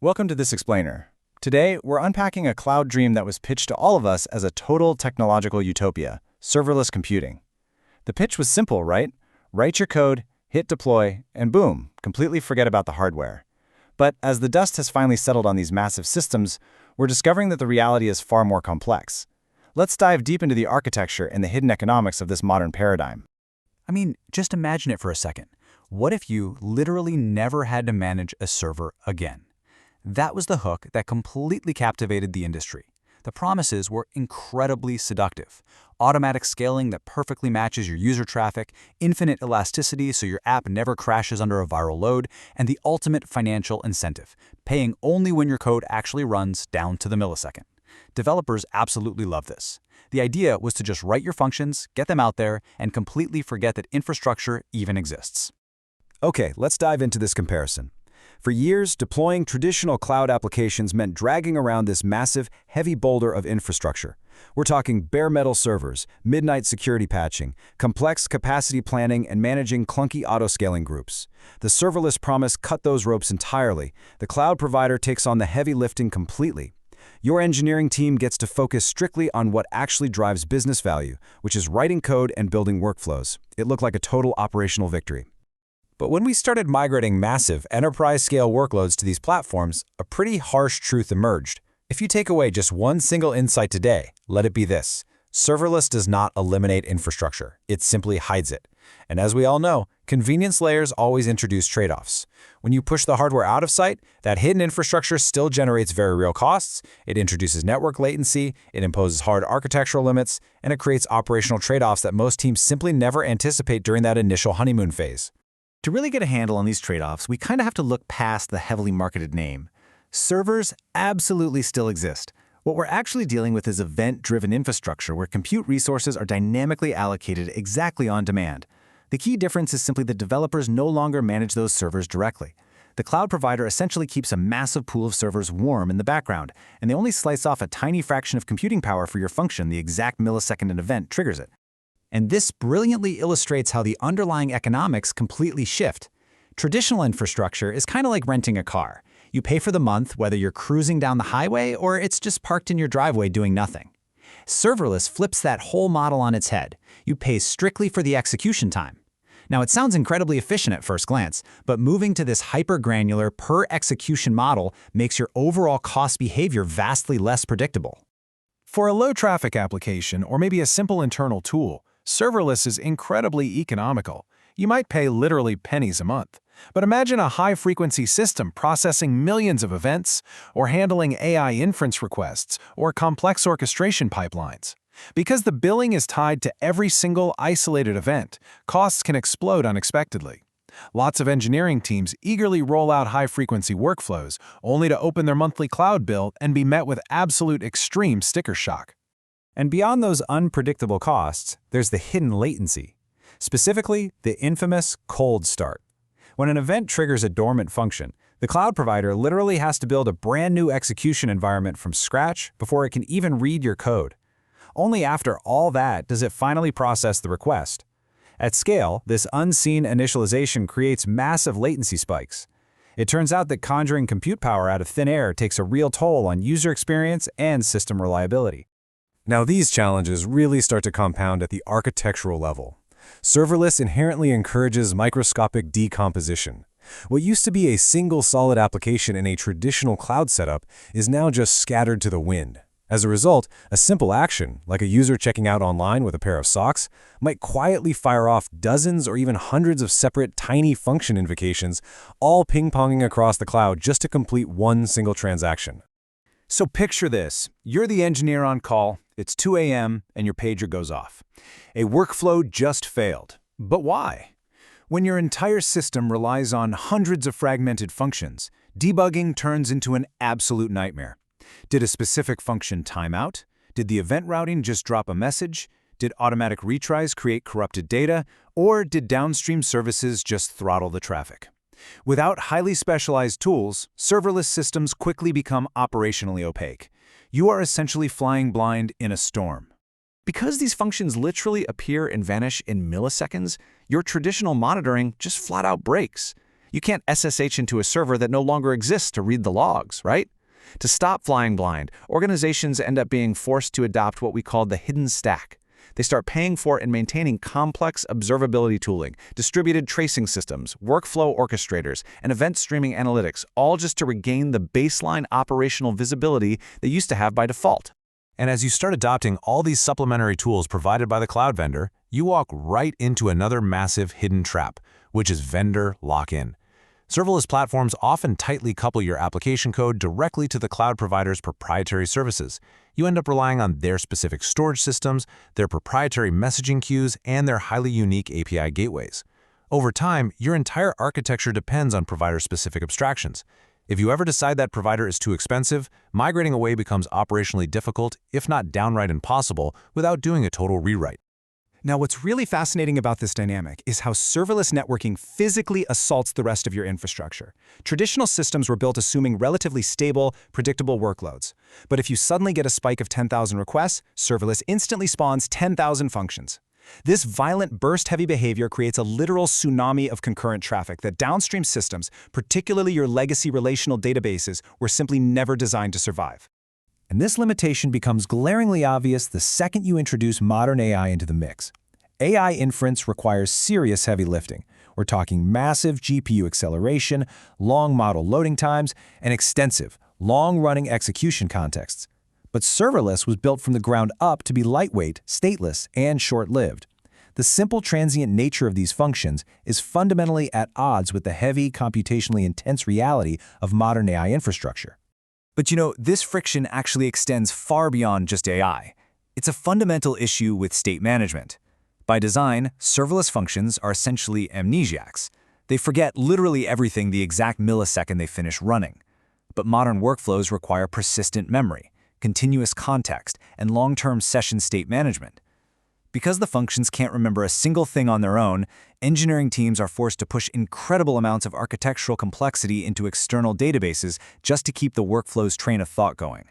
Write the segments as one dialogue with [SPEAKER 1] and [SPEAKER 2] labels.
[SPEAKER 1] Welcome to this explainer. Today, we're unpacking a cloud dream that was pitched to all of us as a total technological utopia, serverless computing. The pitch was simple, right? Write your code, hit deploy, and boom, completely forget about the hardware. But as the dust has finally settled on these massive systems, we're discovering that the reality is far more complex. Let's dive deep into the architecture and the hidden economics of this modern paradigm.
[SPEAKER 2] Just imagine it for a second. What if you literally never had to manage a server again? That was the hook that completely captivated the industry. The promises were incredibly seductive. Automatic scaling that perfectly matches your user traffic, infinite elasticity so your app never crashes under a viral load, and the ultimate financial incentive, paying only when your code actually runs down to the millisecond. Developers absolutely love this. The idea was to just write your functions, get them out there, and completely forget that infrastructure even exists.
[SPEAKER 3] Okay, let's dive into this comparison. For years, deploying traditional cloud applications meant dragging around this massive, heavy boulder of infrastructure. We're talking bare metal servers, midnight security patching, complex capacity planning, and managing clunky auto-scaling groups. The serverless promise cut those ropes entirely. The cloud provider takes on the heavy lifting completely. Your engineering team gets to focus strictly on what actually drives business value, which is writing code and building workflows. It looked like a total operational victory. But when we started migrating massive enterprise-scale workloads to these platforms, a pretty harsh truth emerged. If you take away just one single insight today, let it be this: serverless does not eliminate infrastructure, it simply hides it. And as we all know, convenience layers always introduce trade-offs. When you push the hardware out of sight, that hidden infrastructure still generates very real costs, it introduces network latency, it imposes hard architectural limits, and it creates operational trade-offs that most teams simply never anticipate during that initial honeymoon phase.
[SPEAKER 1] To really get a handle on these trade-offs, we kind of have to look past the heavily marketed name. Servers absolutely still exist. What we're actually dealing with is event-driven infrastructure where compute resources are dynamically allocated exactly on demand. The key difference is simply that developers no longer manage those servers directly. The cloud provider essentially keeps a massive pool of servers warm in the background, and they only slice off a tiny fraction of computing power for your function the exact millisecond an event triggers it. And this brilliantly illustrates how the underlying economics completely shift. Traditional infrastructure is kind of like renting a car. You pay for the month whether you're cruising down the highway or it's just parked in your driveway doing nothing. Serverless flips that whole model on its head. You pay strictly for the execution time. Now, it sounds incredibly efficient at first glance, but moving to this hyper-granular per-execution model makes your overall cost behavior vastly less predictable.
[SPEAKER 4] For a low-traffic application or maybe a simple internal tool, serverless is incredibly economical. You might pay literally pennies a month. But imagine a high-frequency system processing millions of events, or handling AI inference requests, or complex orchestration pipelines. Because the billing is tied to every single isolated event, costs can explode unexpectedly. Lots of engineering teams eagerly roll out high-frequency workflows, only to open their monthly cloud bill and be met with absolute extreme sticker shock.
[SPEAKER 3] And beyond those unpredictable costs, there's the hidden latency. Specifically, the infamous cold start. When an event triggers a dormant function, the cloud provider literally has to build a brand new execution environment from scratch before it can even read your code. Only after all that does it finally process the request. At scale, this unseen initialization creates massive latency spikes. It turns out that conjuring compute power out of thin air takes a real toll on user experience and system reliability. Now, these challenges really start to compound at the architectural level. Serverless inherently encourages microscopic decomposition. What used to be a single solid application in a traditional cloud setup is now just scattered to the wind. As a result, a simple action, like a user checking out online with a pair of socks, might quietly fire off dozens or even hundreds of separate tiny function invocations, all ping-ponging across the cloud just to complete one single transaction.
[SPEAKER 4] So picture this. You're the engineer on call, it's 2 a.m., and your pager goes off. A workflow just failed. But why? When your entire system relies on hundreds of fragmented functions, debugging turns into an absolute nightmare. Did a specific function time out? Did the event routing just drop a message? Did automatic retries create corrupted data? Or did downstream services just throttle the traffic? Without highly specialized tools, serverless systems quickly become operationally opaque. You are essentially flying blind in a storm.
[SPEAKER 2] Because these functions literally appear and vanish in milliseconds, your traditional monitoring just flat out breaks.
[SPEAKER 5] You can't SSH into a server that no longer exists to read the logs, right? To stop flying blind, organizations end up being forced to adopt what we call the hidden stack. They start paying for and maintaining complex observability tooling, distributed tracing systems, workflow orchestrators, and event streaming analytics, all just to regain the baseline operational visibility they used to have by default.
[SPEAKER 4] And as you start adopting all these supplementary tools provided by the cloud vendor, you walk right into another massive hidden trap, which is vendor lock-in. Serverless platforms often tightly couple your application code directly to the cloud provider's proprietary services. You end up relying on their specific storage systems, their proprietary messaging queues, and their highly unique API gateways. Over time, your entire architecture depends on provider-specific abstractions. If you ever decide that provider is too expensive, migrating away becomes operationally difficult, if not downright impossible, without doing a total rewrite.
[SPEAKER 1] Now, what's really fascinating about this dynamic is how serverless networking physically assaults the rest of your infrastructure. Traditional systems were built assuming relatively stable, predictable workloads. But if you suddenly get a spike of 10,000 requests, serverless instantly spawns 10,000 functions. This violent burst-heavy behavior creates a literal tsunami of concurrent traffic that downstream systems, particularly your legacy relational databases, were simply never designed to survive. And this limitation becomes glaringly obvious the second you introduce modern AI into the mix. AI inference requires serious heavy lifting. We're talking massive GPU acceleration, long model loading times, and extensive, long-running execution contexts. But serverless was built from the ground up to be lightweight, stateless, and short-lived. The simple transient nature of these functions is fundamentally at odds with the heavy, computationally intense reality of modern AI infrastructure. But this friction actually extends far beyond just AI. It's a fundamental issue with state management. By design, serverless functions are essentially amnesiacs. They forget literally everything the exact millisecond they finish running. But modern workflows require persistent memory, continuous context, and long-term session state management. Because the functions can't remember a single thing on their own, engineering teams are forced to push incredible amounts of architectural complexity into external databases just to keep the workflow's train of thought going.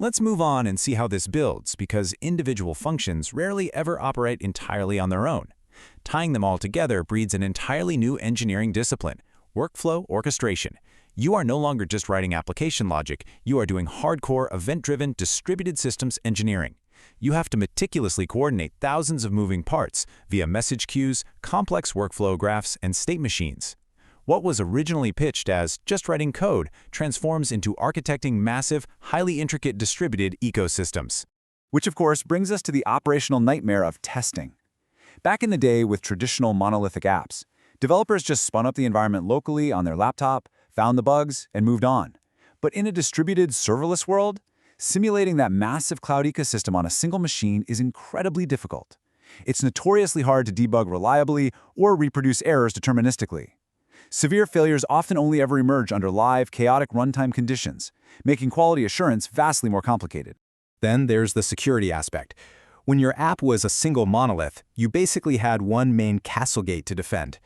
[SPEAKER 4] Let's move on and see how this builds, because individual functions rarely ever operate entirely on their own. Tying them all together breeds an entirely new engineering discipline, workflow orchestration. You are no longer just writing application logic, you are doing hardcore, event-driven, distributed systems engineering. You have to meticulously coordinate thousands of moving parts via message queues, complex workflow graphs, and state machines. What was originally pitched as just writing code transforms into architecting massive, highly intricate distributed ecosystems.
[SPEAKER 3] Which of course brings us to the operational nightmare of testing. Back in the day with traditional monolithic apps, developers just spun up the environment locally on their laptop, found the bugs, and moved on. But in a distributed serverless world, simulating that massive cloud ecosystem on a single machine is incredibly difficult. It's notoriously hard to debug reliably or reproduce errors deterministically. Severe failures often only ever emerge under live, chaotic runtime conditions, making quality assurance vastly more complicated.
[SPEAKER 4] Then there's the security aspect. When your app was a single monolith, you basically had one main castle gate to defend.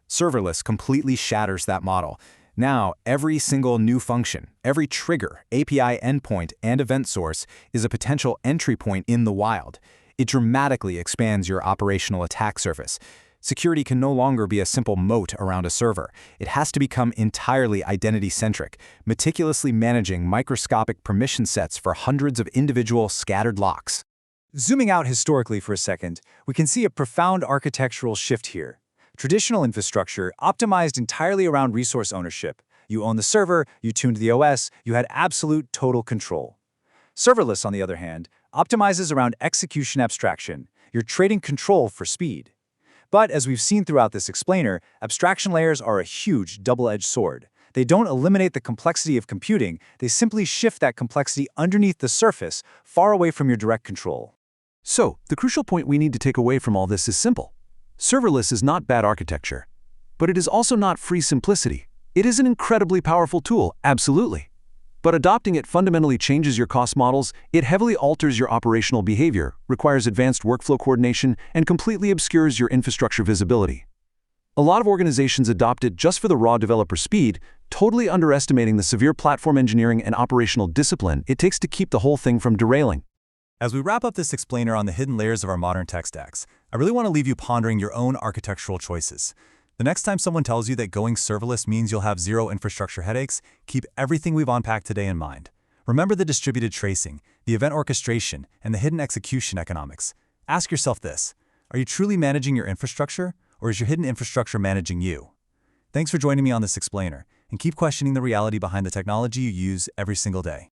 [SPEAKER 4] Serverless completely shatters that model. Now, every single new function, every trigger, API endpoint, and event source is a potential entry point in the wild. It dramatically expands your operational attack surface. Security can no longer be a simple moat around a server. It has to become entirely identity-centric, meticulously managing microscopic permission sets for hundreds of individual scattered locks.
[SPEAKER 3] Zooming out historically for a second, we can see a profound architectural shift here. Traditional infrastructure optimized entirely around resource ownership. You own the server, you tuned the OS, you had absolute total control. Serverless, on the other hand, optimizes around execution abstraction. You're trading control for speed. But as we've seen throughout this explainer, abstraction layers are a huge double-edged sword. They don't eliminate the complexity of computing, they simply shift that complexity underneath the surface, far away from your direct control.
[SPEAKER 4] So, the crucial point we need to take away from all this is simple. Serverless is not bad architecture, but it is also not free simplicity. It is an incredibly powerful tool, absolutely. But adopting it fundamentally changes your cost models, it heavily alters your operational behavior, requires advanced workflow coordination, and completely obscures your infrastructure visibility. A lot of organizations adopt it just for the raw developer speed, totally underestimating the severe platform engineering and operational discipline it takes to keep the whole thing from derailing.
[SPEAKER 2] As we wrap up this explainer on the hidden layers of our modern tech stacks, I really want to leave you pondering your own architectural choices. The next time someone tells you that going serverless means you'll have zero infrastructure headaches, keep everything we've unpacked today in mind. Remember the distributed tracing, the event orchestration, and the hidden execution economics. Ask yourself this: are you truly managing your infrastructure, or is your hidden infrastructure managing you? Thanks for joining me on this explainer, and keep questioning the reality behind the technology you use every single day.